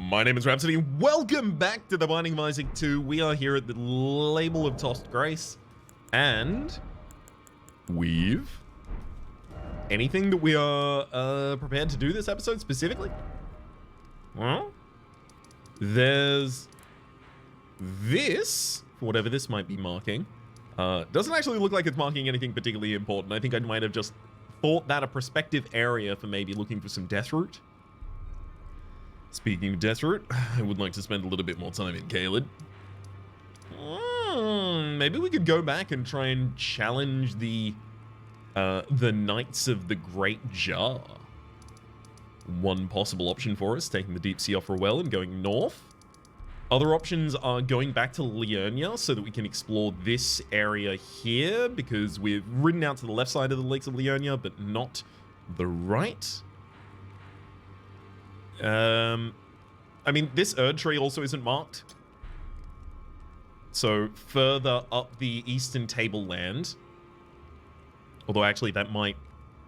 My name is Rhapsody. Welcome back to The Binding of Isaac 2. We are here at the Label of Tossed Grace. And we've... anything that we are prepared to do this episode specifically? Well, there's this, whatever this might be marking. Doesn't actually look like it's marking anything particularly important. I think I might have just thought that a prospective area for maybe looking for some Deathroot. Speaking of Deathroot, I would like to spend a little bit more time in Caelid. Maybe we could go back and try and challenge the Knights of the Great Jar. One possible option for us, taking the deep sea off Rowell and going north. Other options are going back to Liurnia so that we can explore this area here, because we've ridden out to the left side of the lakes of Liurnia, but not the right. I mean, this Erd tree also isn't marked. So further up the eastern tableland. Although actually that might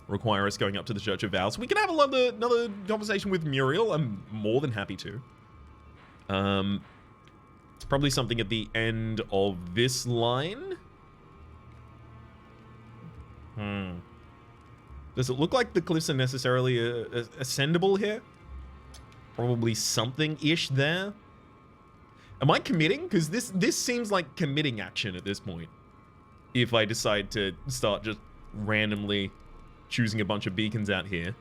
require us going up to the Church of Vows. We can have another conversation with Muriel. I'm more than happy to. It's probably something at the end of this line. Does it look like the cliffs are necessarily ascendable here? Probably something-ish there. Am I committing? Because this seems like committing action at this point. If I decide to start just randomly choosing a bunch of beacons out here.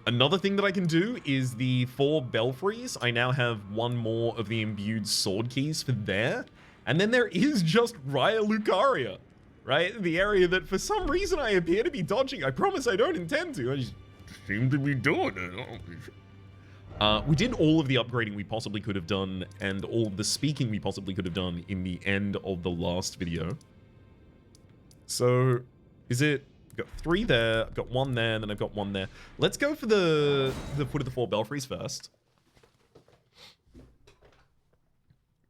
Another thing that I can do is the 4 belfries. I now have one more of the imbued sword keys for there. And then there is just Raya Lucaria, right? The area that for some reason I appear to be dodging. I promise I don't intend to. I just seem to be doing it. We did all of the upgrading we possibly could have done and all of the speaking we possibly could have done in the end of the last video. So, is it... I've got 3 there, I've got 1 there, and then I've got 1 there. Let's go for the foot of the 4 belfries first.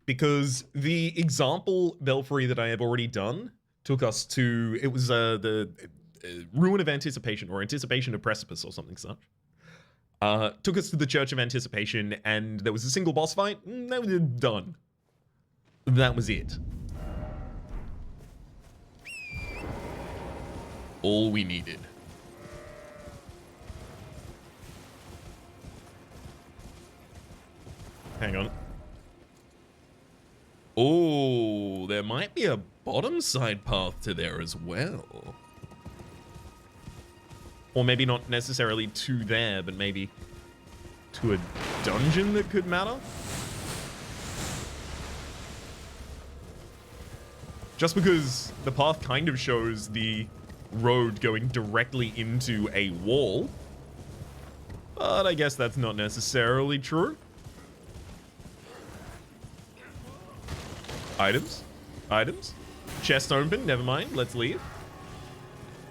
Because the example belfry that I have already done took us to... It was the Ruin of Anticipation, or Anticipation of Precipice, or something such. Took us to the Church of Anticipation, and there was a single boss fight. That was done. That was it. All we needed. Hang on. Oh, there might be a bottom side path to there as well. Or maybe not necessarily to there, but maybe to a dungeon that could matter. Just because the path kind of shows the road going directly into a wall. But I guess that's not necessarily true. Items? Items? Chest open, never mind, let's leave.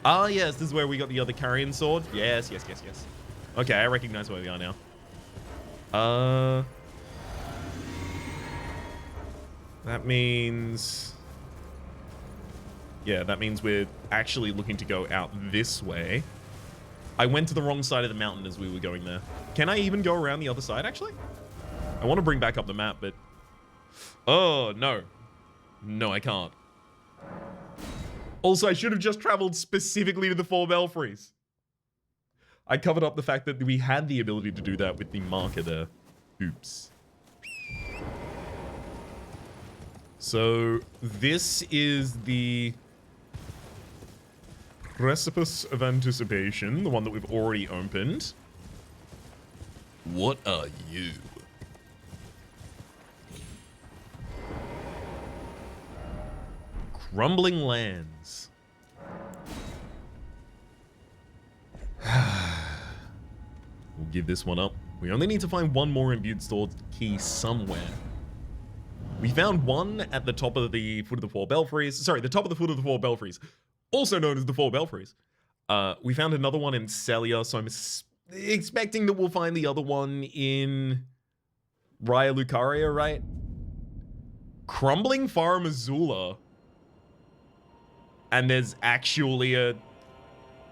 Ah, yes, this is where we got the other carrion sword. Yes. Okay, I recognize where we are now. That means... Yeah, that means we're actually looking to go out this way. I went to the wrong side of the mountain as we were going there. Can I even go around the other side, actually? I want to bring back up the map, but... Oh, no. No, I can't. Also, I should have just traveled specifically to the 4 belfries. I covered up the fact that we had the ability to do that with the marker there. Oops. So, this is the Precipice of Anticipation, the one that we've already opened. What are you? Crumbling lands. We'll give this one up. We only need to find one more imbued sword key somewhere. We found one at the top of the foot of the 4 belfries. Sorry, the top of the foot of the 4 belfries, also known as the 4 belfries. We found another one in Celia, so I'm expecting that we'll find the other one in Raya Lucaria, right? Crumbling, Farum, Azula. And there's actually a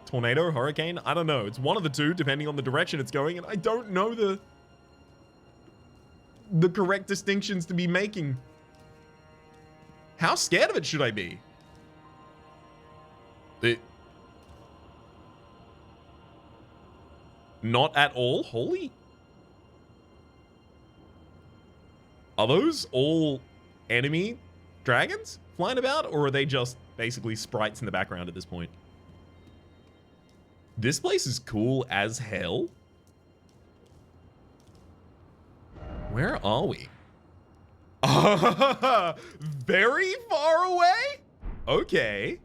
tornado, hurricane? I don't know. It's one of the two, depending on the direction it's going, and I don't know the the correct distinctions to be making. How scared of it should I be? Not at all? Holy. Are those all enemy dragons flying about, or are they just basically sprites in the background at this point? This place is cool as hell. Where are we? Very far away? Okay.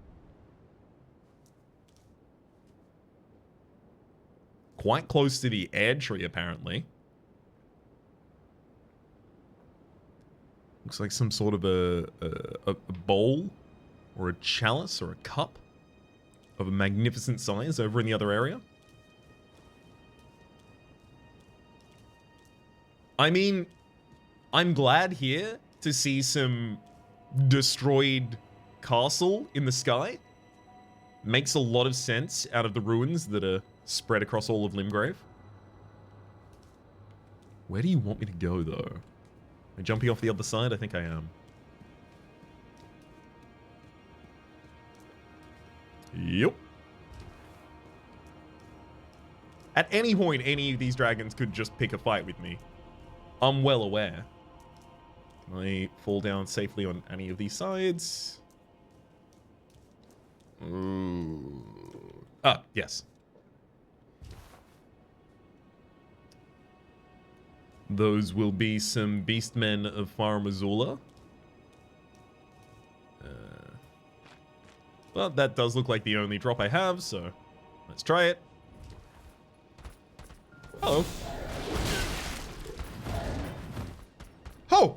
Quite close to the air tree, apparently. Looks like some sort of a bowl or a chalice or a cup of a magnificent size over in the other area. I mean, I'm glad here to see some destroyed castle in the sky. Makes a lot of sense out of the ruins that are spread across all of Limgrave. Where do you want me to go, though? Am I jumping off the other side? I think I am. Yep. At any point, any of these dragons could just pick a fight with me. I'm well aware. Can I fall down safely on any of these sides? Ooh. Ah, yes. Those will be some beastmen of Farum Azula. Well, that does look like the only drop I have, so let's try it. Hello. Oh!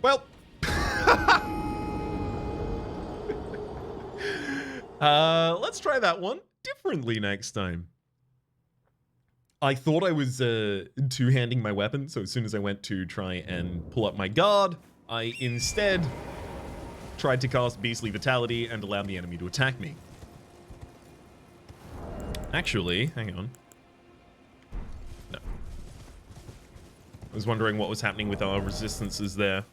Well. Let's try that one differently next time. I thought I was two-handing my weapon, so as soon as I went to try and pull up my guard, I instead tried to cast Beastly Vitality and allow the enemy to attack me. Actually, hang on. No. I was wondering what was happening with our resistances there.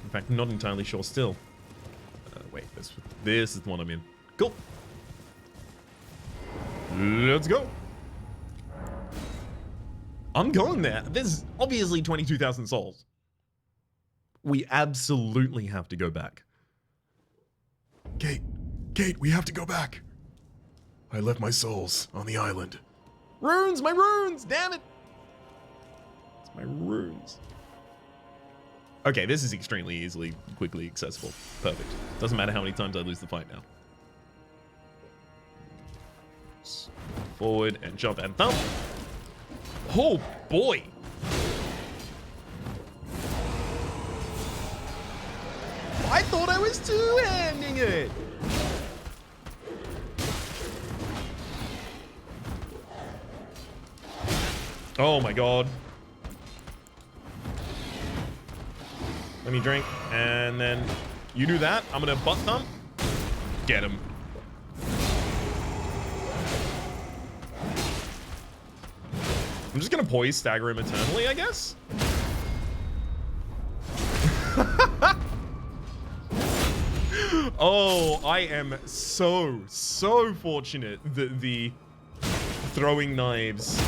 In fact, not entirely sure still. Wait, this is the one I'm in. Cool. Let's go. I'm going there. There's obviously 22,000 souls. We absolutely have to go back. Kate, we have to go back. I left my souls on the island. Runes, my runes, damn it. It's my runes. Okay, this is extremely quickly accessible. Perfect. Doesn't matter how many times I lose the fight now. Forward and jump and thump. Oh boy! I thought I was two-handing it! Oh my god. Let me drink, and then you do that. I'm gonna butt thump. Get him. I'm just gonna poise stagger him eternally, I guess? Oh, I am so fortunate that the throwing knives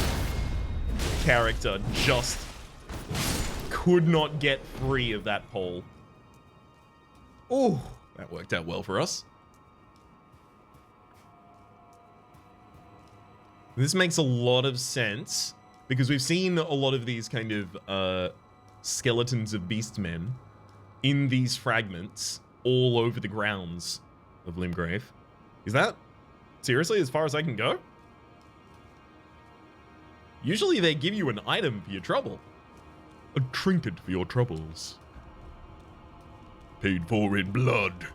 character just could not get free of that pole. Oh, that worked out well for us. This makes a lot of sense, because we've seen a lot of these kind of skeletons of beastmen in these fragments all over the grounds of Limgrave. Is that seriously as far as I can go? Usually they give you an item for your trouble. A trinket for your troubles. Paid for in blood.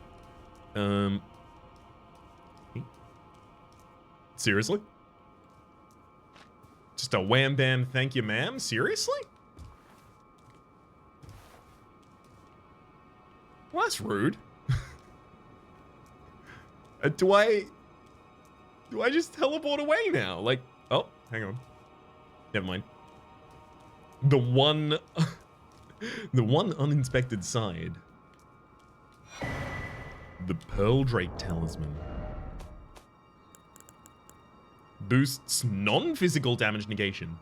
Seriously? Just a wham bam thank you ma'am? Seriously? Well, that's rude. Do I just teleport away now? Like, oh, hang on. never mind. The one, the one uninspected side. The Pearl Drake Talisman. Boosts non-physical damage negation.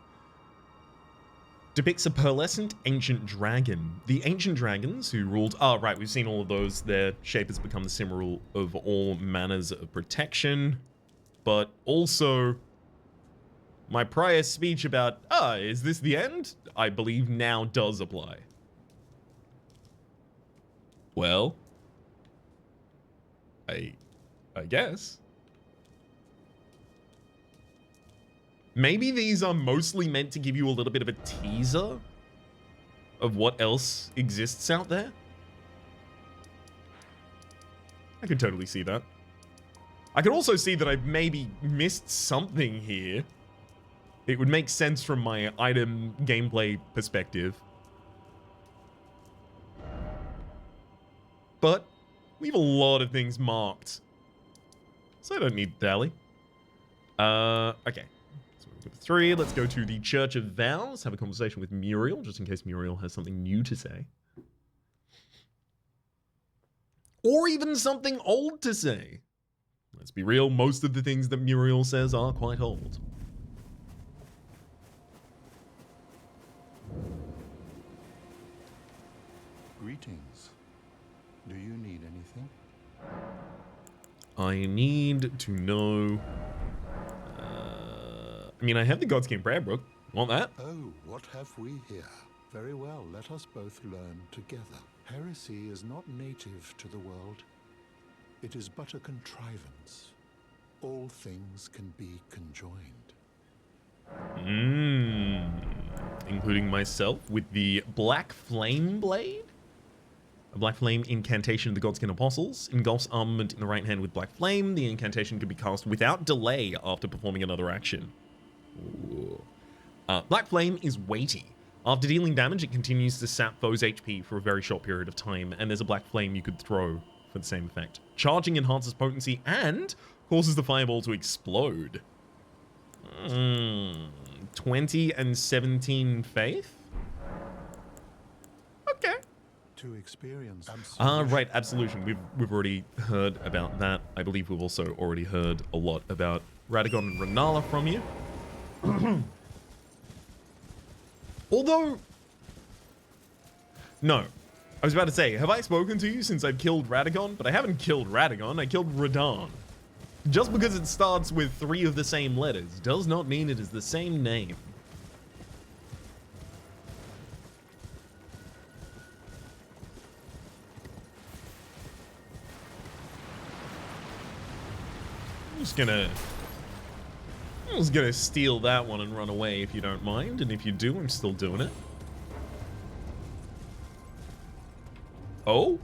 Depicts a pearlescent ancient dragon. The ancient dragons who ruled... Oh, right, we've seen all of those. Their shape has become the symbol of all manners of protection. But also, my prior speech about, is this the end? I believe now does apply. Well, I guess. Maybe these are mostly meant to give you a little bit of a teaser of what else exists out there. I could totally see that. I could also see that I've maybe missed something here. It would make sense from my item gameplay perspective. But we have a lot of things marked, so I don't need tally. Okay. So we've got 3. Let's go to the Church of Vows. Have a conversation with Muriel, just in case Muriel has something new to say. Or even something old to say. Let's be real, most of the things that Muriel says are quite old. Greetings. Do you need anything? I need to know... I mean, I have the Godskin Prayer Book. Want that? Oh, what have we here? Very well, let us both learn together. Heresy is not native to the world. It is but a contrivance. All things can be conjoined. Including myself with the Black Flame Blade? A Black Flame incantation of the Godskin Apostles. Engulfs armament in the right hand with Black Flame. The incantation can be cast without delay after performing another action. Black Flame is weighty. After dealing damage, it continues to sap foes' HP for a very short period of time, and there's a Black Flame you could throw for the same effect. Charging enhances potency and causes the fireball to explode. 20 and 17 faith? Okay. To experience right, Absolution. We've already heard about that. I believe we've also already heard a lot about Radagon and Renala from you. Although... No. I was about to say, have I spoken to you since I've killed Radagon? But I haven't killed Radagon, I killed Radahn. Just because it starts with 3 of the same letters does not mean it is the same name. I'm just gonna steal that one and run away if you don't mind, and if you do, I'm still doing it. Oh?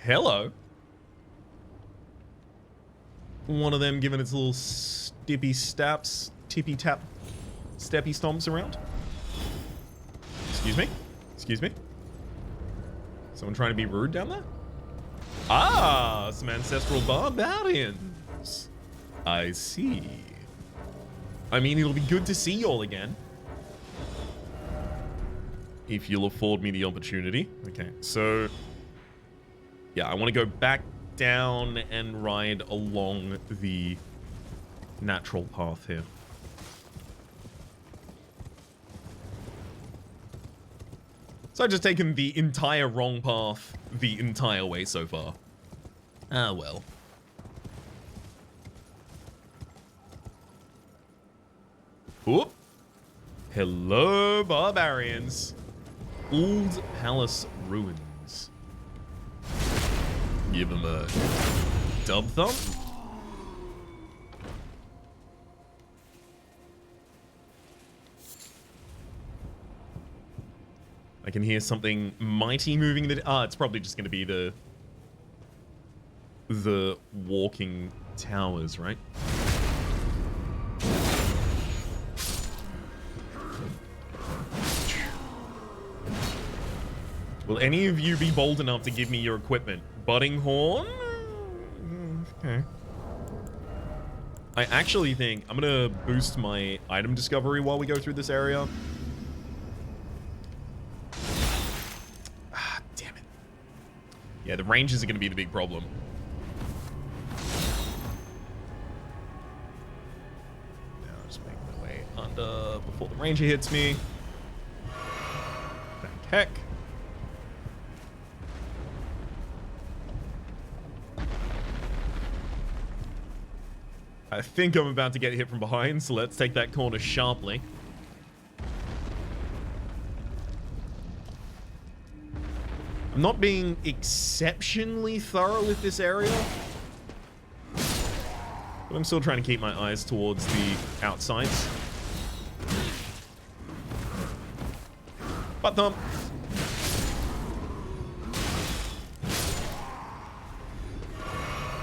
Hello. One of them giving its little tippy tap, steppy stomps around. Excuse me? Excuse me? Someone trying to be rude down there? Ah, some ancestral barbarians. I see. I mean, it'll be good to see y'all again. If you'll afford me the opportunity. Okay, so... yeah, I want to go back down and ride along the natural path here. So I've just taken the entire wrong path the entire way so far. Ah, well. Whoop. Hello, barbarians. Old Palace Ruins. Give him a dub thump. I can hear something mighty moving the... ah, it's probably just going to be the walking towers, right? Will any of you be bold enough to give me your equipment? Budding Horn? Okay. I actually think I'm gonna boost my item discovery while we go through this area. Ah, damn it. Yeah, the ranges are gonna be the big problem. Now I'll just make my way under before the ranger hits me. Thank heck. I think I'm about to get hit from behind, so let's take that corner sharply. I'm not being exceptionally thorough with this area, but I'm still trying to keep my eyes towards the outsides. Butt thump.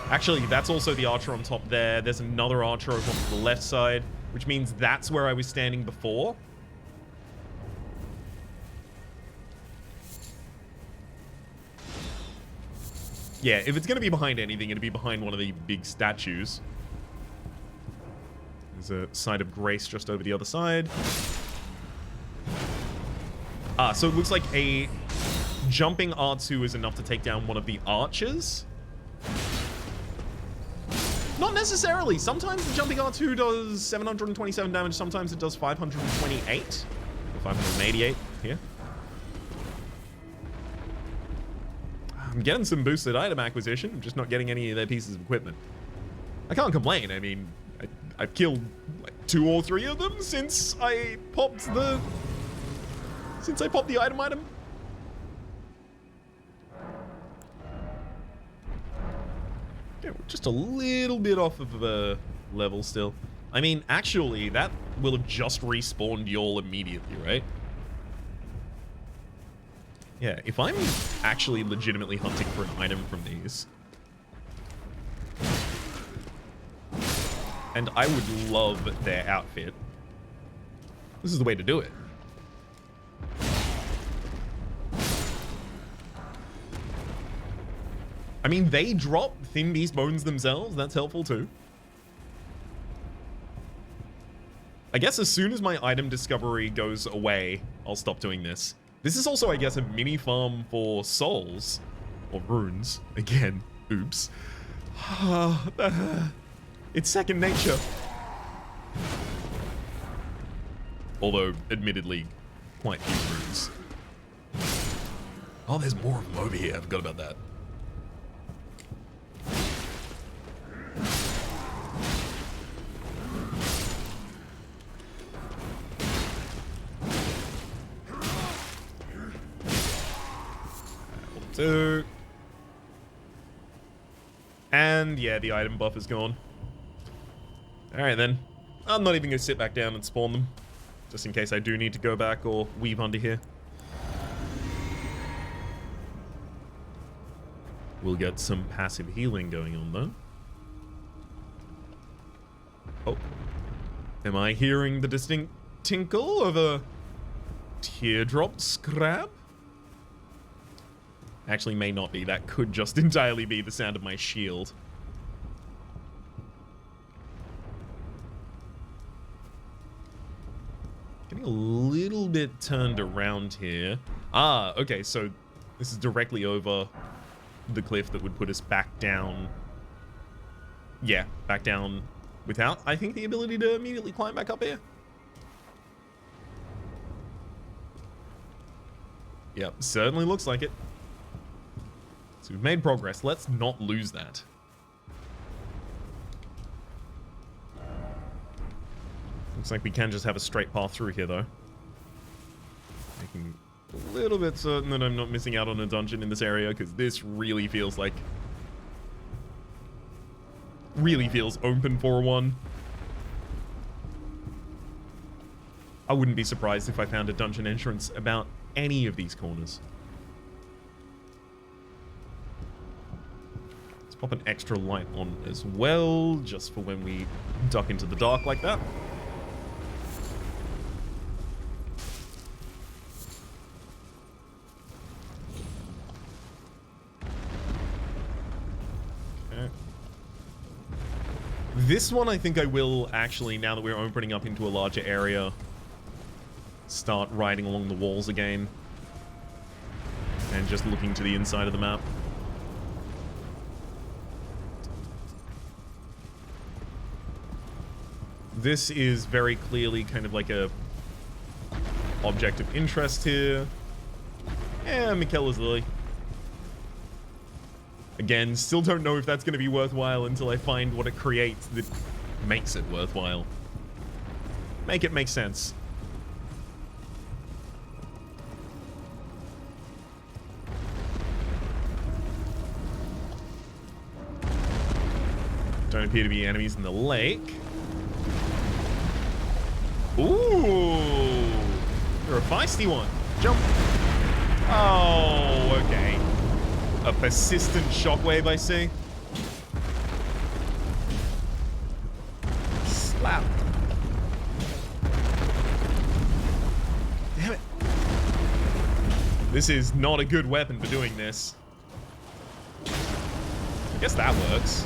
Actually, that's also the archer on top there. There's another archer over on the left side, which means that's where I was standing before. Yeah, if it's going to be behind anything, it'll be behind one of the big statues. There's a side of grace just over the other side. Ah, so it looks like a jumping R2 is enough to take down one of the archers. Not necessarily. Sometimes the jumping R2 does 727 damage. Sometimes it does 528. Or 588 here. I'm getting some boosted item acquisition. I'm just not getting any of their pieces of equipment. I can't complain. I mean, I've killed like 2 or 3 of them since I popped the... item. Yeah, we're just a little bit off of the level still. I mean, actually, that will have just respawned y'all immediately, right? Yeah, if I'm actually legitimately hunting for an item from these... And I would love their outfit. This is the way to do it. I mean, they drop Thin Beast Bones themselves. That's helpful too. I guess as soon as my item discovery goes away, I'll stop doing this. This is also, I guess, a mini farm for souls. Or runes. Again, oops. It's second nature. Although, admittedly, quite few runes. Oh, there's more of them over here. I forgot about that. And yeah, the item buff is gone. Alright then. I'm not even going to sit back down and spawn them. Just in case I do need to go back or weave under here. We'll get some passive healing going on though. Oh. Am I hearing the distinct tinkle of a teardrop scrap? Actually, may not be. That could just entirely be the sound of my shield. Getting a little bit turned around here. Ah, okay, so this is directly over the cliff that would put us back down. Yeah, back down without, I think, the ability to immediately climb back up here. Yep, certainly looks like it. So we've made progress. Let's not lose that. Looks like we can just have a straight path through here, though. Making a little bit certain that I'm not missing out on a dungeon in this area, because this really feels like... really feels open for one. I wouldn't be surprised if I found a dungeon entrance about any of these corners. Pop an extra light on as well, just for when we duck into the dark like that. Okay. This one I think I will actually, now that we're opening up into a larger area, start riding along the walls again. And just looking to the inside of the map. This is very clearly kind of like a object of interest here. Yeah, Michaela's Lily. Again, still don't know if that's going to be worthwhile until I find what it creates that makes it worthwhile. Make it make sense. Don't appear to be enemies in the lake. Ooh! You're a feisty one. Jump. Oh, okay. A persistent shockwave, I see. Slap. Damn it. This is not a good weapon for doing this. I guess that works.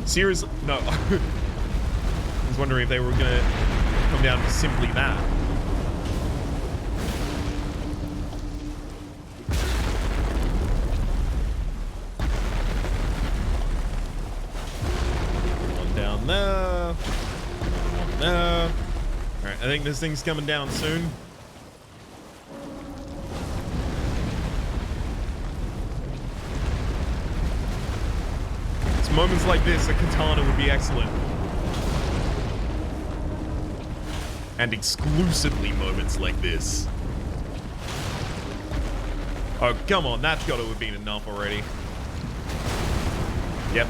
Seriously? No. I was wondering if they were gonna come down to simply that. One down there. One there. Alright, I think this thing's coming down soon. It's moments like this, a katana would be excellent. And exclusively moments like this. Oh, come on, that's got to have been enough already. Yep.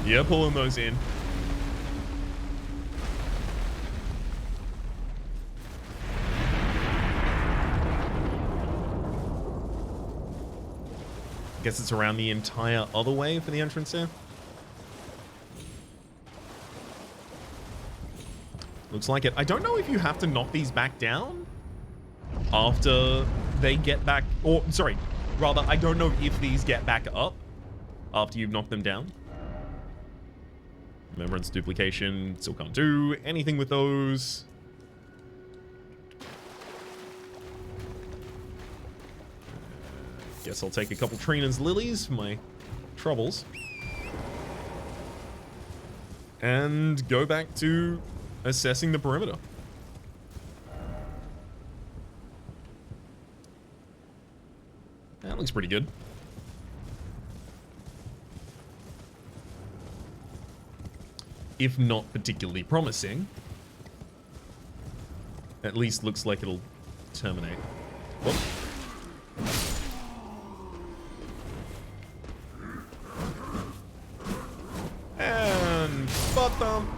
Yeah, pulling those in. Guess it's around the entire other way for the entrance there. Looks like it. I don't know if you have to knock these back down after they get back, or sorry, rather, I don't know if these get back up after you've knocked them down. Remembrance, duplication, still can't do anything with those. Guess I'll take a couple Trina's lilies for my troubles. And go back to assessing the perimeter. That looks pretty good. If not particularly promising. At least looks like it'll terminate. Whoop. And butt thump.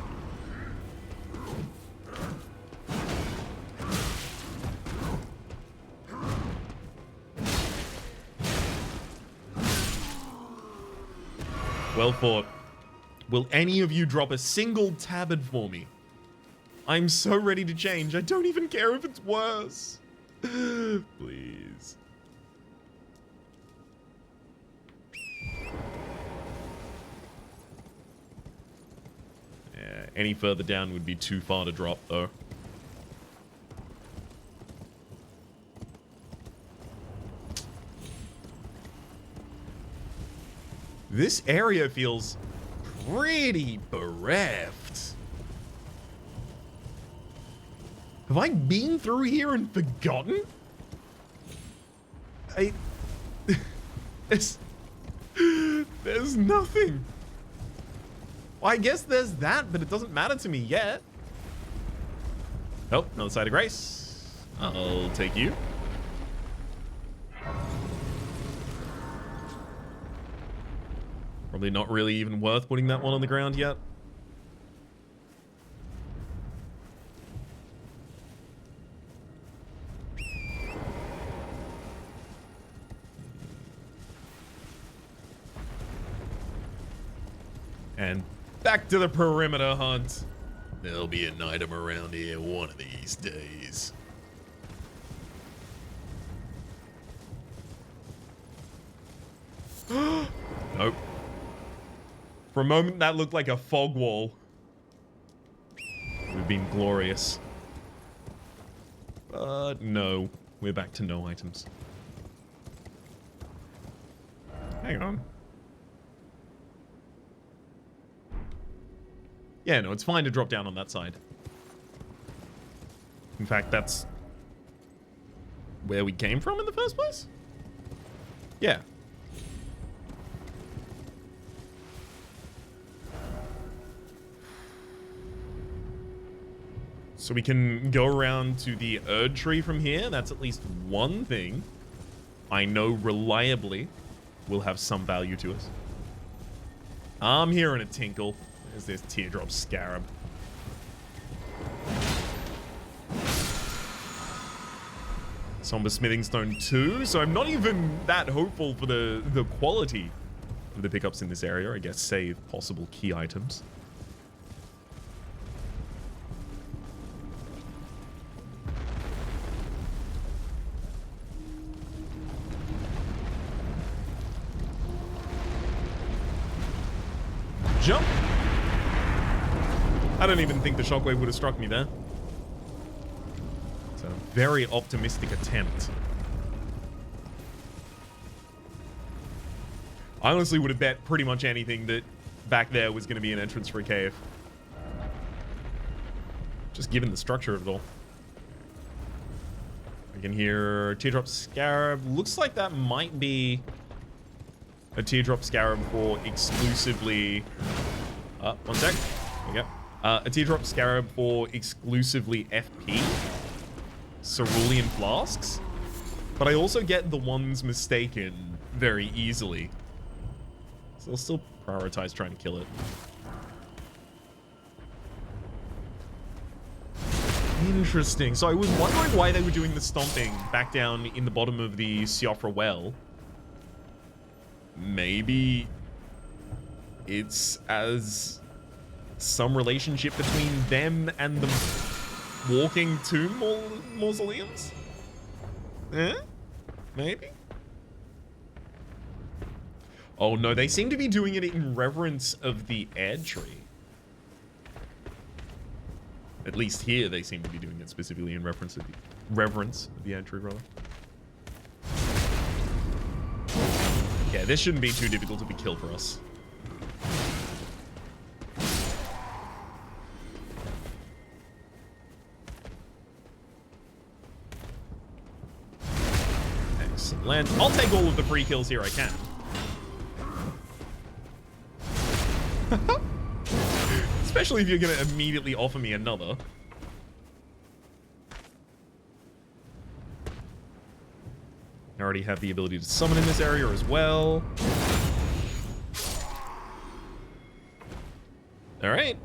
Well fought. Will any of you drop a single tabard for me? I'm so ready to change. I don't even care if it's worse. Please. Yeah, any further down would be too far to drop, though. This area feels pretty bereft. Have I been through here and forgotten? There's nothing. Well, I guess there's that, but it doesn't matter to me yet. Oh, another side of grace. I'll take you. Probably not really even worth putting that one on the ground yet. And back to the perimeter hunt. There'll be an item around here one of these days. Nope. For a moment, that looked like a fog wall. Would have been glorious. But no, we're back to no items. Hang on. Yeah, no, it's fine to drop down on that side. In fact, that's where we came from in the first place? Yeah. So we can go around to the Erd tree from here. That's at least one thing I know reliably will have some value to us. I'm hearing a tinkle. There's this teardrop scarab. Somber Smithing Stone 2, so I'm not even that hopeful for the quality of the pickups in this area, I guess, save possible key items. Jump! I don't even think the shockwave would have struck me there. It's a very optimistic attempt. I honestly would have bet pretty much anything that back there was going to be an entrance for a cave. Just given the structure of it all. I can hear Teardrop Scarab. Looks like that might be a Teardrop Scarab for exclusively... one sec. There we go. A Teardrop Scarab for exclusively FP. Cerulean Flasks. But I also get the ones mistaken very easily. So I'll still prioritize trying to kill it. Interesting. So I was wondering why they were doing the stomping back down in the bottom of the Siofra well. Maybe it's as some relationship between them and the walking tomb mausoleums? Eh? Maybe? Oh no, they seem to be doing it in reverence of the air tree. At least here they seem to be doing it specifically in reference of the air tree, rather. Yeah, this shouldn't be too difficult to be killed for us. Excellent. I'll take all of the free kills here I can. Especially if you're going to immediately offer me another. I already have the ability to summon in this area as well. All right.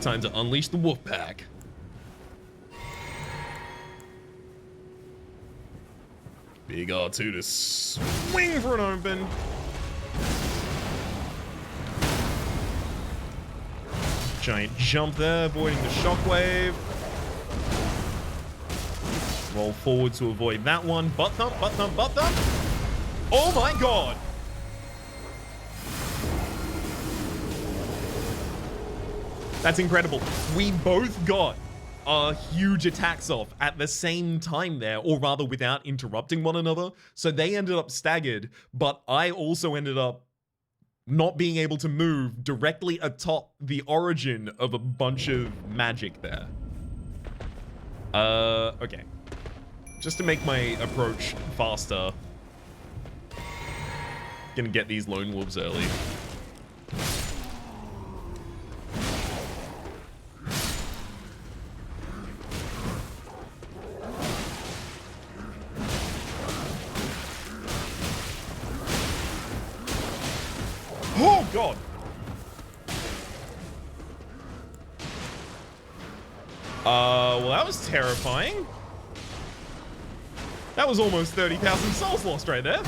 Time to unleash the wolf pack. Big R2 to swing for an open. Giant jump there, avoiding the shockwave. Roll forward to avoid that one. Butt thump, butt thump, butt thump. Oh my god. That's incredible. We both got huge attacks off at the same time there, or rather without interrupting one another. So they ended up staggered, but I also ended up not being able to move directly atop the origin of a bunch of magic there. Okay. Just to make my approach faster, gonna get these lone wolves early. Oh, God. Well, that was terrifying. That was almost 30,000 souls lost right there.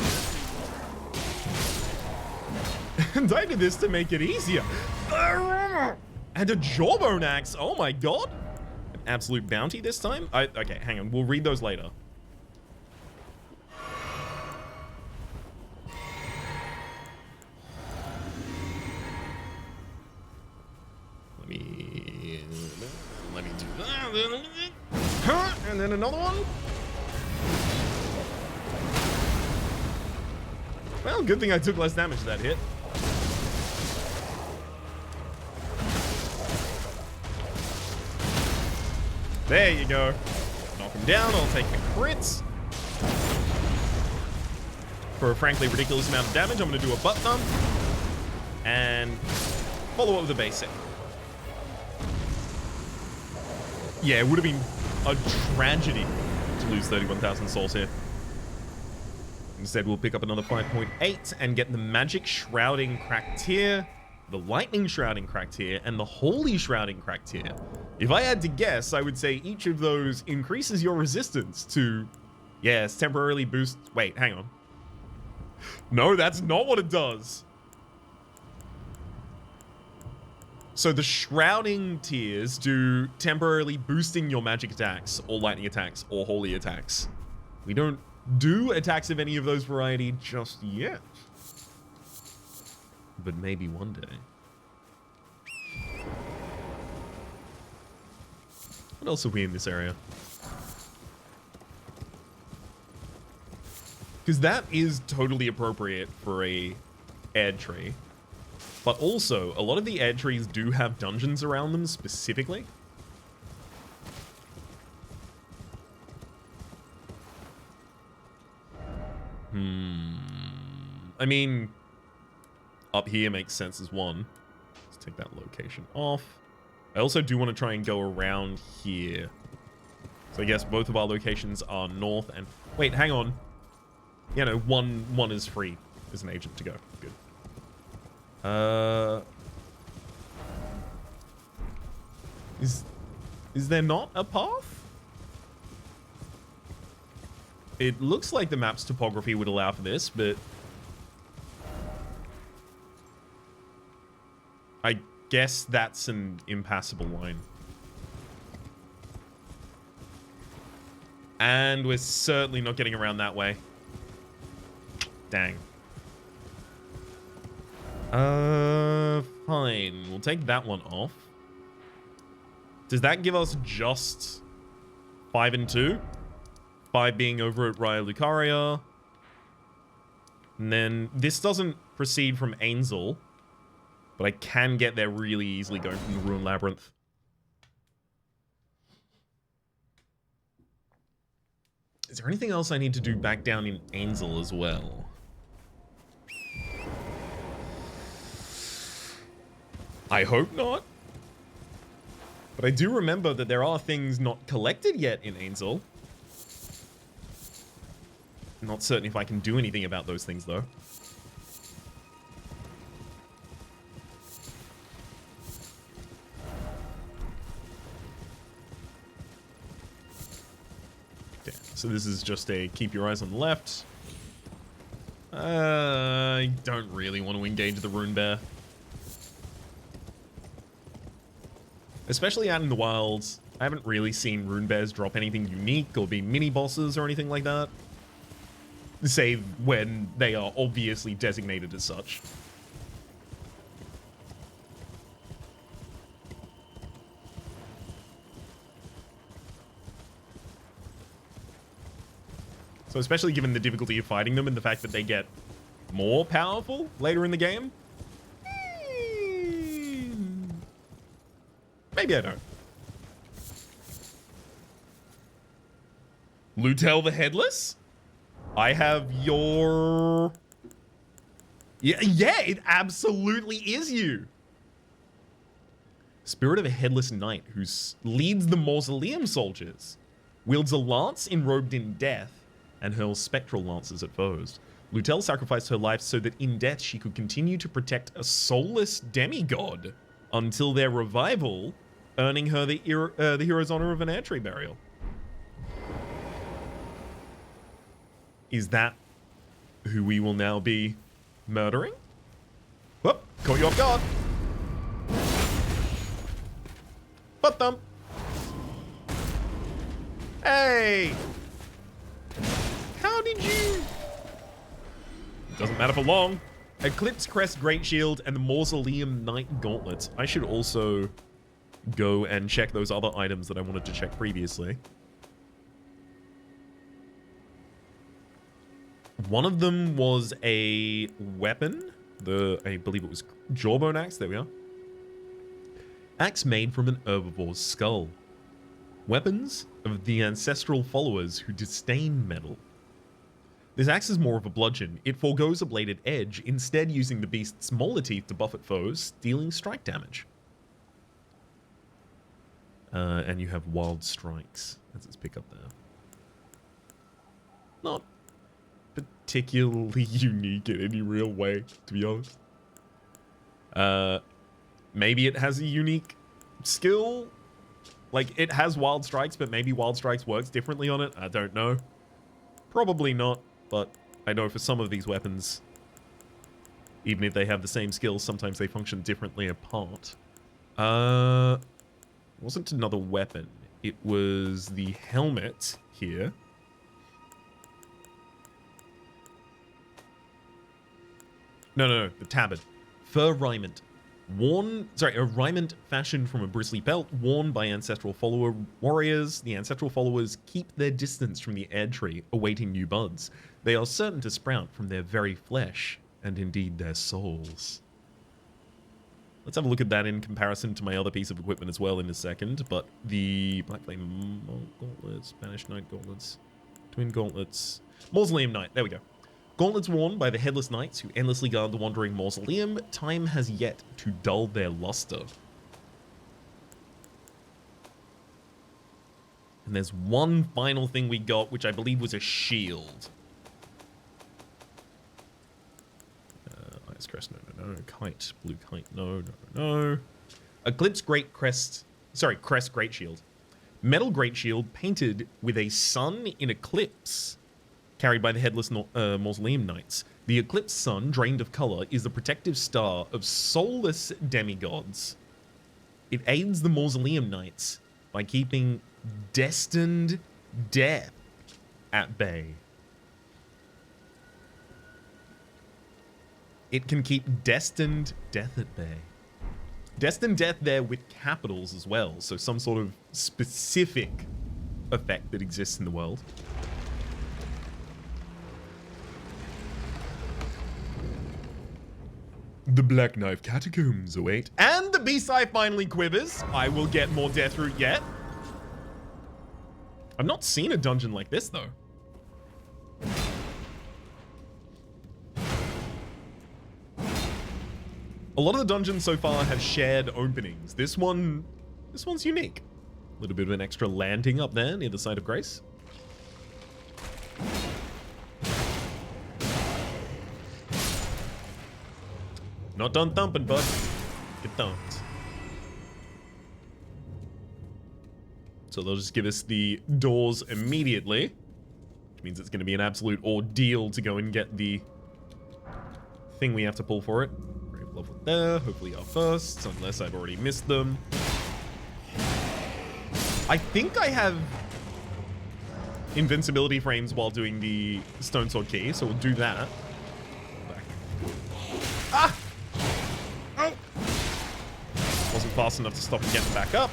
And I did this to make it easier. And a jawbone axe. Oh, my God. An absolute bounty this time? Okay, hang on. We'll read those later. And then another one. Well, good thing I took less damage to that hit. There you go. Knock him down. I'll take the crits. For a frankly ridiculous amount of damage, I'm going to do a butt thump. And follow up with a basic. Yeah, it would have been a tragedy to lose 31,000 souls here. Instead, we'll pick up another 5.8 and get the Magic Shrouding cracked tier, the Lightning Shrouding cracked tier, and the Holy Shrouding cracked tier. If I had to guess, I would say each of those increases your resistance to, yes, temporarily boost. Wait, hang on. No, that's not what it does. So the Shrouding tiers do temporarily boosting your magic attacks, or lightning attacks, or holy attacks. We don't do attacks of any of those variety just yet. But maybe one day. What else are we in this area? Because that is totally appropriate for a air tree. But also, a lot of the air trees do have dungeons around them specifically. I mean, up here makes sense as one. Let's take that location off. I also do want to try and go around here. So I guess both of our locations are north and... Wait, hang on. Yeah, no, one is free as an agent to go. Good. Is there not a path? It looks like the map's topography would allow for this, but I guess that's an impassable line. And we're certainly not getting around that way. Dang. Fine. We'll take that one off. Does that give us just 5 and 2? 5 being over at Raya Lucaria. And then this doesn't proceed from Ainzel, but I can get there really easily going from the Ruin Labyrinth. Is there anything else I need to do back down in Ainzel as well? I hope not. But I do remember that there are things not collected yet in Ainzel. Not certain if I can do anything about those things, though. Yeah, so this is just a keep your eyes on the left. I don't really want to engage the Rune Bear. Especially out in the wilds, I haven't really seen Rune Bears drop anything unique or be mini-bosses or anything like that. Save when they are obviously designated as such. So especially given the difficulty of fighting them and the fact that they get more powerful later in the game. Maybe I don't. Lutel the Headless? I have your... Yeah, it absolutely is you. Spirit of a Headless Knight who leads the Mausoleum Soldiers, wields a lance enrobed in death, and hurls spectral lances at foes. Lutel sacrificed her life so that in death she could continue to protect a soulless demigod until their revival, earning her the hero's honor of an air tree burial. Is that who we will now be murdering? Whoop, caught you off guard. Butt thump. Hey! How did you... Doesn't matter for long. Eclipse Crest Great Shield and the Mausoleum Knight Gauntlets. I should also go and check those other items that I wanted to check previously. One of them was a weapon. I believe it was jawbone axe. There we are. Axe made from an herbivore's skull. Weapons of the ancestral followers who disdain metal. This axe is more of a bludgeon. It forgoes a bladed edge, instead using the beast's molar teeth to buffet foes, dealing strike damage. And you have wild strikes. That's its pickup there. Not particularly unique in any real way, to be honest. Maybe it has a unique skill. Like, it has wild strikes, but maybe wild strikes works differently on it. I don't know. Probably not, but I know for some of these weapons, even if they have the same skills, sometimes they function differently apart. It wasn't another weapon. It was the helmet here. No, the tabard. Fur raiment. A raiment fashioned from a bristly belt worn by ancestral follower warriors. The ancestral followers keep their distance from the air tree, awaiting new buds. They are certain to sprout from their very flesh, and indeed their souls. Let's have a look at that in comparison to my other piece of equipment as well in a second, but the Black Flame gauntlets, Spanish Knight gauntlets, Twin gauntlets, Mausoleum Knight, there we go. Gauntlets worn by the headless knights who endlessly guard the wandering mausoleum, time has yet to dull their luster. And there's one final thing we got, which I believe was a shield. Ice crest, no. Kite, blue kite, no. Eclipse crest great shield. Metal great shield painted with a sun in eclipse, carried by the headless mausoleum knights. The eclipse sun, drained of color, is the protective star of soulless demigods. It aids the mausoleum knights by keeping destined death at bay. It can keep destined death at bay. Destined death there with capitals as well, so some sort of specific effect that exists in the world. The Black Knife Catacombs await. And the beast eye finally quivers. I will get more death root yet. I've not seen a dungeon like this, though. A lot of the dungeons so far have shared openings. This one's unique. A little bit of an extra landing up there near the site of grace. Not done thumping, bud. Get thumped. So they'll just give us the doors immediately, which means it's going to be an absolute ordeal to go and get the thing we have to pull for it. Brave level there. Hopefully our firsts, unless I've already missed them. I think I have invincibility frames while doing the Stone Sword Key, so we'll do that. Back. Ah! Oh! Wasn't fast enough to stop and get back up.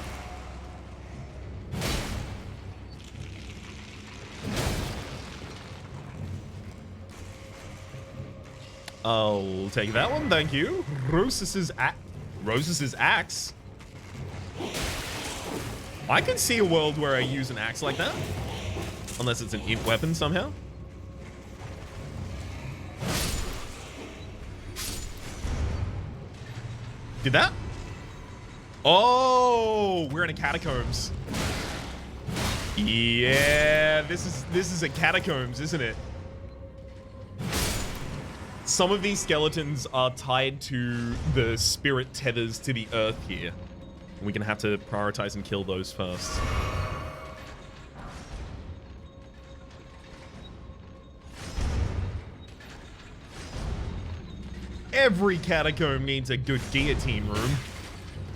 I'll take that one, thank you. Rosas's axe. I can see a world where I use an axe like that. Unless it's an int weapon somehow. Did that? Oh, we're in a catacombs. Yeah, this is a catacombs, isn't it? Some of these skeletons are tied to the spirit tethers to the earth here. We're gonna have to prioritize and kill those first. Every catacomb needs a good guillotine room.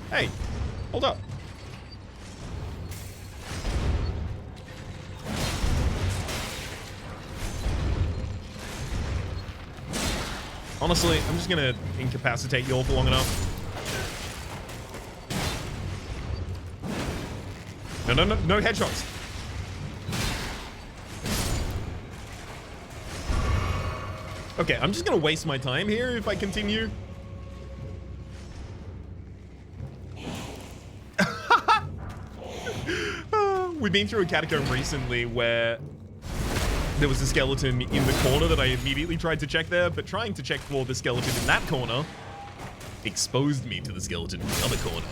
Hey, hold up. Honestly, I'm just gonna incapacitate you all for long enough. No, no, no, no headshots. Okay, I'm just gonna waste my time here if I continue. We've been through a catacomb recently where there was a skeleton in the corner that I immediately tried to check there, but trying to check for the skeleton in that corner exposed me to the skeleton in the other corner.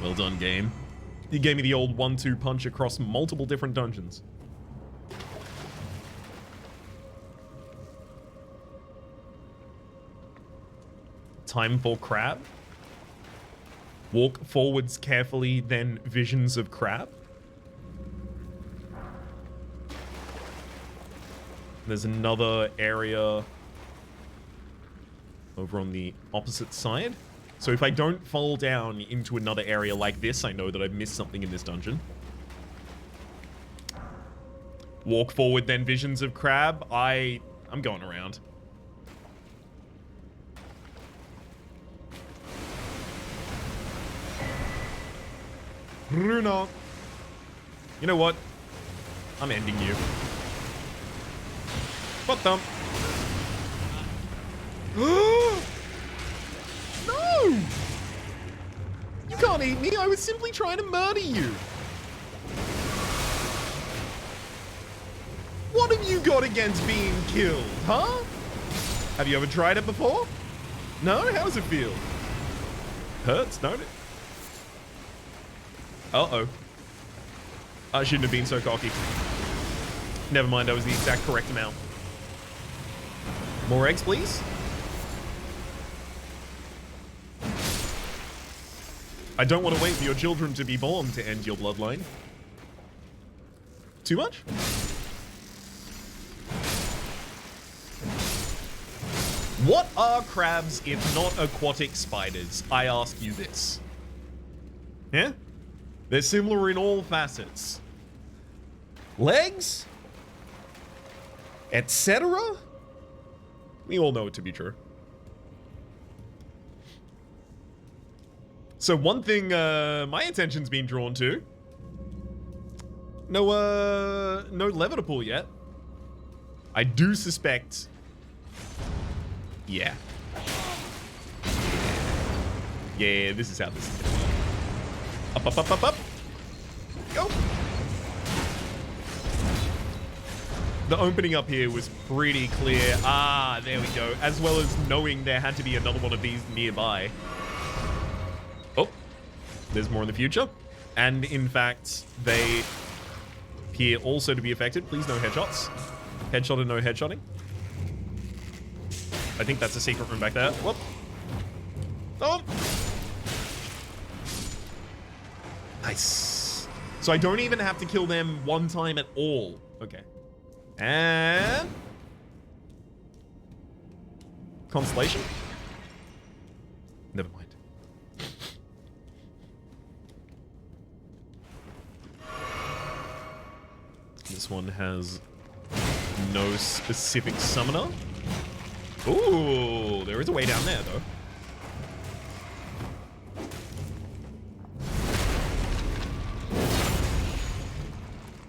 Well done, game. You gave me the old 1-2 punch across multiple different dungeons. Time for crab. Walk forwards carefully, then visions of crab. There's another area over on the opposite side. So if I don't fall down into another area like this, I know that I've missed something in this dungeon. Walk forward, then visions of crab. I'm going around. Runa. You know what? I'm ending you. Butt thump. No! You can't eat me. I was simply trying to murder you. What have you got against being killed, huh? Have you ever tried it before? No? How does it feel? Hurts, don't it? Uh-oh. I shouldn't have been so cocky. Never mind, that was the exact correct amount. More eggs, please? I don't want to wait for your children to be born to end your bloodline. Too much? What are crabs if not aquatic spiders? I ask you this. Yeah? They're similar in all facets. Legs? Etc.? We all know it to be true. So one thing my attention's been drawn to. No lever to pull yet. I do suspect. Yeah. Yeah, this is how this is going. Up, up, up, up, up. Go. The opening up here was pretty clear. Ah, there we go. As well as knowing there had to be another one of these nearby. Oh, there's more in the future. And in fact, they appear also to be affected. Please no headshots. Headshot and no headshotting. I think that's a secret room back there. Whoop. Oh. Nice. So I don't even have to kill them one time at all. Okay. And Constellation? Never mind. This one has no specific summoner. Ooh, there is a way down there, though.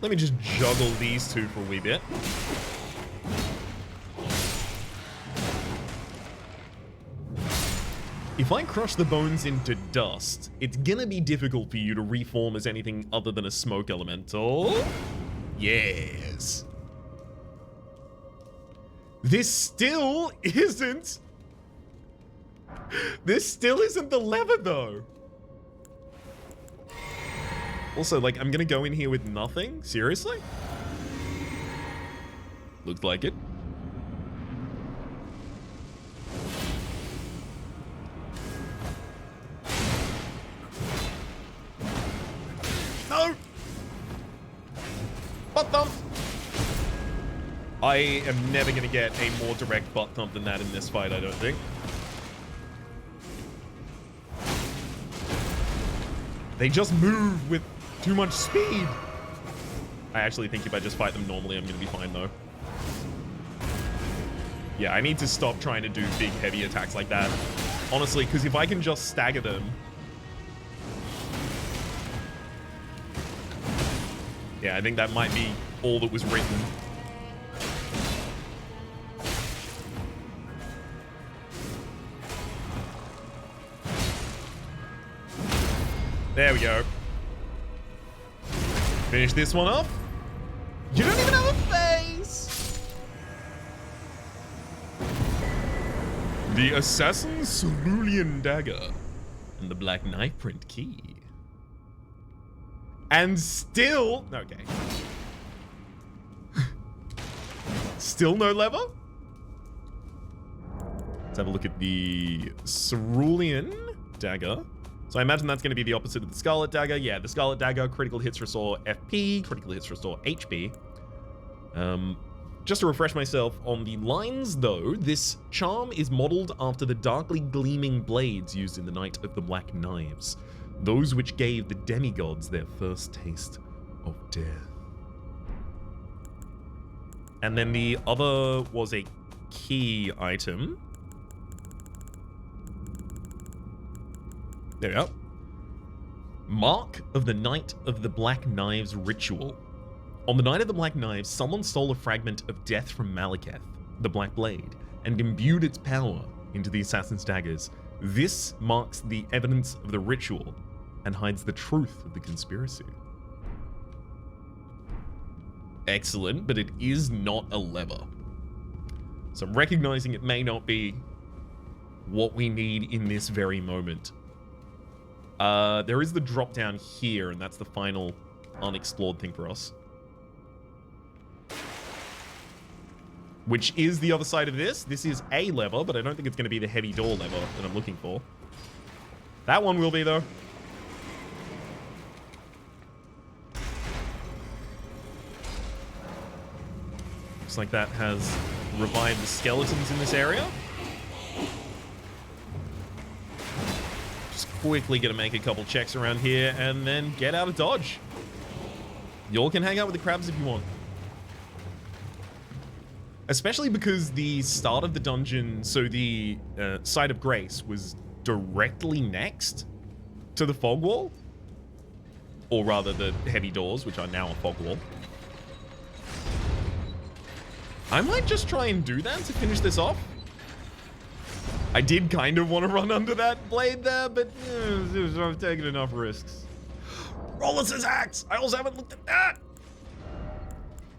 Let me just juggle these two for a wee bit. If I crush the bones into dust, it's gonna be difficult for you to reform as anything other than a smoke elemental. Yes. This still isn't the lever, though. Also, like, I'm gonna go in here with nothing? Seriously? Looks like it. No! Butt thump! I am never gonna get a more direct butt thump than that in this fight, I don't think. They just move with too much speed. I actually think if I just fight them normally, I'm gonna be fine, though. Yeah, I need to stop trying to do big, heavy attacks like that. Honestly, because if I can just stagger them... Yeah, I think that might be all that was written. There we go. Finish this one off. You don't even have a face! The Assassin's Cerulean Dagger and the Black Knife Print Key. And still... Okay. Still no lever? Let's have a look at the Cerulean Dagger. So I imagine that's going to be the opposite of the Scarlet Dagger. Yeah, the Scarlet Dagger, critical hits restore FP, critical hits restore HP. Just to refresh myself on the lines, though, this charm is modeled after the darkly gleaming blades used in the Night of the Black Knives, those which gave the demigods their first taste of death. And then the other was a key item. There we go. Mark of the Night of the Black Knives Ritual. On the Night of the Black Knives, someone stole a fragment of death from Malekith, the Black Blade, and imbued its power into the Assassin's Daggers. This marks the evidence of the ritual and hides the truth of the conspiracy. Excellent, but it is not a lever. So I'm recognizing it may not be what we need in this very moment. There is the drop down here, and that's the final unexplored thing for us. Which is the other side of this. This is a lever, but I don't think it's going to be the heavy door lever that I'm looking for. That one will be, though. Looks like that has revived the skeletons in this area. Just quickly going to make a couple checks around here and then get out of dodge. Y'all can hang out with the crabs if you want. Especially because the start of the dungeon, so the Site of Grace was directly next to the fog wall. Or rather, the heavy doors, which are now a fog wall. I might just try and do that to finish this off. I did kind of want to run under that blade there, but I've taken enough risks. Rollus's axe! I also haven't looked at that!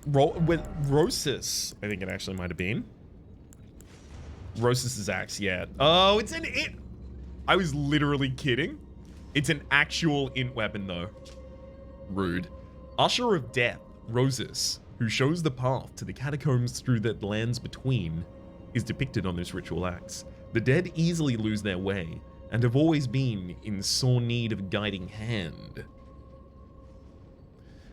With Rosis, I think it actually might have been. Rosis's axe, yeah. Oh, it's an int. I was literally kidding. It's an actual int weapon, though. Rude. Usher of Death, Rosis, who shows the path to the catacombs through the lands between, is depicted on this ritual axe. The dead easily lose their way, and have always been in sore need of a guiding hand.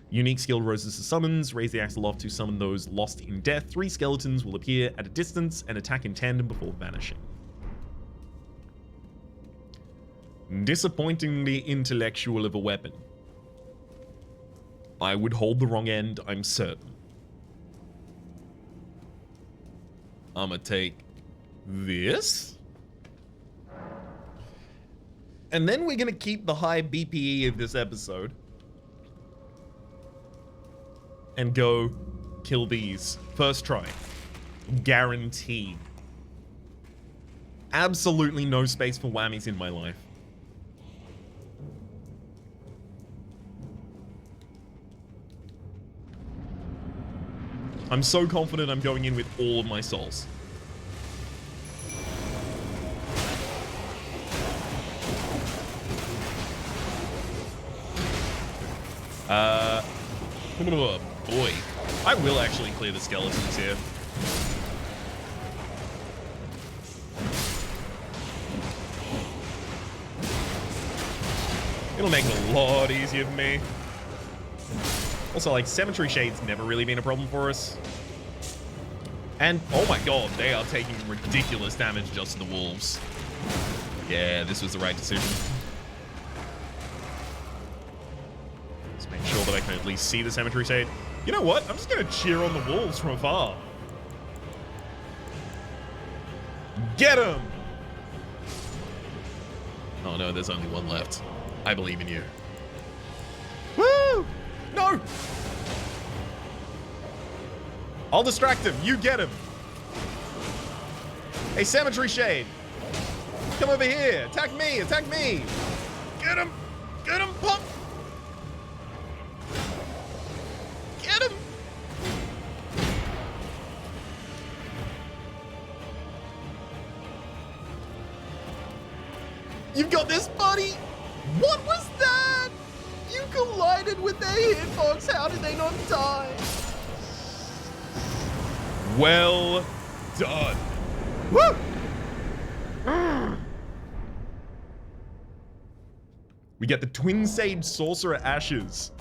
Unique skill Rosis' summons. Raise the axe aloft to summon those lost in death. 3 skeletons will appear at a distance and attack in tandem before vanishing. Disappointingly intellectual of a weapon. I would hold the wrong end, I'm certain. I'ma take this. And then we're gonna keep the high BPE of this episode. And go kill these. First try. Guaranteed. Absolutely no space for whammies in my life. I'm so confident I'm going in with all of my souls. Boy, I will actually clear the skeletons here. It'll make it a lot easier for me. Also, like, Cemetery Shade's never really been a problem for us. And, oh my god, they are taking ridiculous damage just to the wolves. Yeah, this was the right decision. Let's make sure that I can at least see the Cemetery Shade. You know what? I'm just going to cheer on the wolves from afar. Get him! Oh no, there's only one left. I believe in you. Woo! No! I'll distract him. You get him. Hey, Cemetery Shade. Come over here. Attack me. Attack me. Get him. Get him, Pup. Get him. You've got this, buddy. What was that? You collided with their hitbox. How did they not die? Well done. Woo! We get the Twin Sage Sorcerer Ashes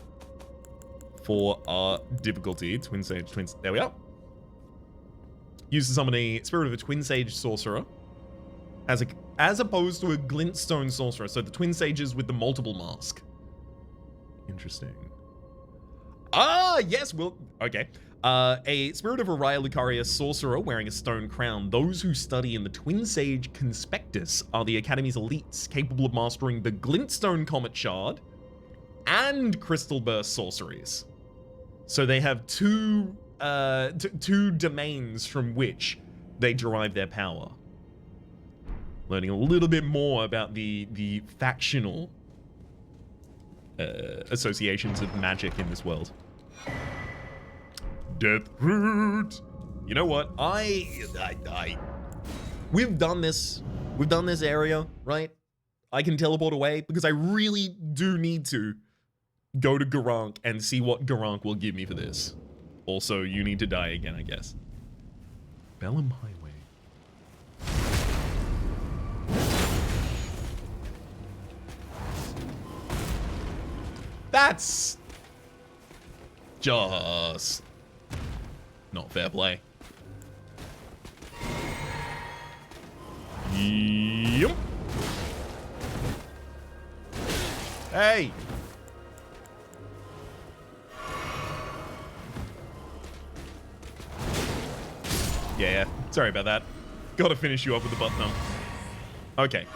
for our difficulty. Twin Sage, there we are. Used to summon a spirit of a Twin Sage Sorcerer as opposed to a Glintstone Sorcerer. So the Twin Sages with the multiple mask. Interesting. Ah, yes, well, okay. A spirit of a Raya Lucaria sorcerer wearing a stone crown. Those who study in the Twin Sage Conspectus are the Academy's elites, capable of mastering the Glintstone Comet Shard and Crystal Burst sorceries. So they have two domains from which they derive their power. Learning a little bit more about the factional associations of magic in this world. Death Root. You know what? We've done this area, right? I can teleport away because I really do need to go to Gurranq and see what Gurranq will give me for this. Also, you need to die again, I guess. Bellum Highway. That's just not fair play. Yep. Hey. Yeah, sorry about that. Gotta finish you up with the butt thump. Okay.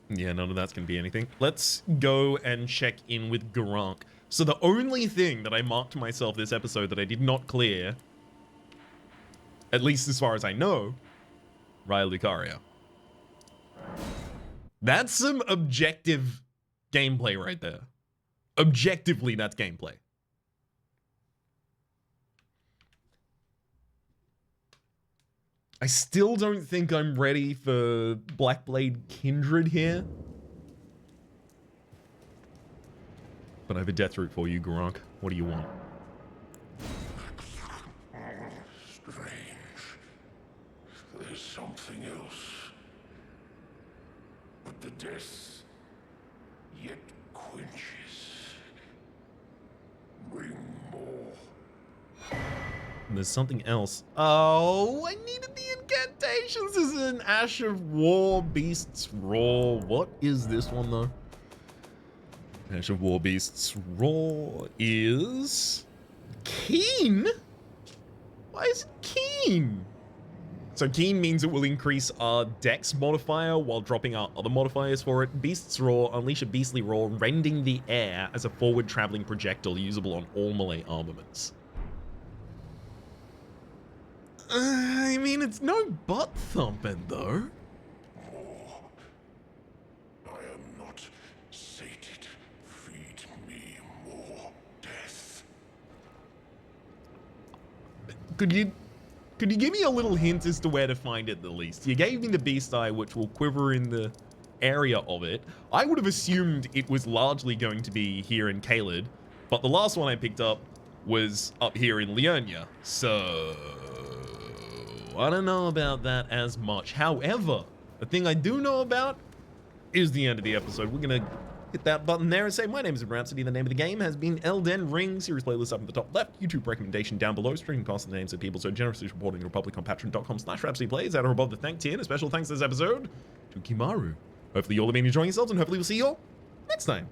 Yeah, none of that's gonna be anything. Let's go and check in with Gurranq. So the only thing that I marked myself this episode that I did not clear, at least as far as I know, Raya Lucaria. That's some objective gameplay right there. Objectively, that's gameplay. I still don't think I'm ready for Blackblade Kindred here. But I have a death route for you, Gurranq. What do you want? Strange. There's something else. But the death yet quenches. Bring more. And there's something else. Oh, I needed the incantations. This is an Ash of War, Beasts Roar. What is this one, though? Ash of War, Beasts Roar is keen. Why is it keen? So keen means it will increase our dex modifier while dropping our other modifiers for it. Beasts Roar, unleash a beastly roar, rending the air as a forward traveling projectile usable on all melee armaments. I mean, it's no butt thumping though. More. I am not sated. Feed me more death. Could you give me a little hint as to where to find it at least? You gave me the Beast Eye, which will quiver in the area of it. I would have assumed it was largely going to be here in Caelid, but the last one I picked up was up here in Liurnia, so I don't know about that as much. However, the thing I do know about is the end of the episode. We're gonna hit that button there and say, my name is Rhapsody. The name of the game has been Elden Ring. Series playlist up in the top left. YouTube recommendation down below. Streaming costs and the names of people so generously supporting the Republic on patreon.com/RhapsodyPlays. At or above the thank tier. And a special thanks this episode to Kimaru. Hopefully you all have been enjoying yourselves and hopefully we'll see you all next time.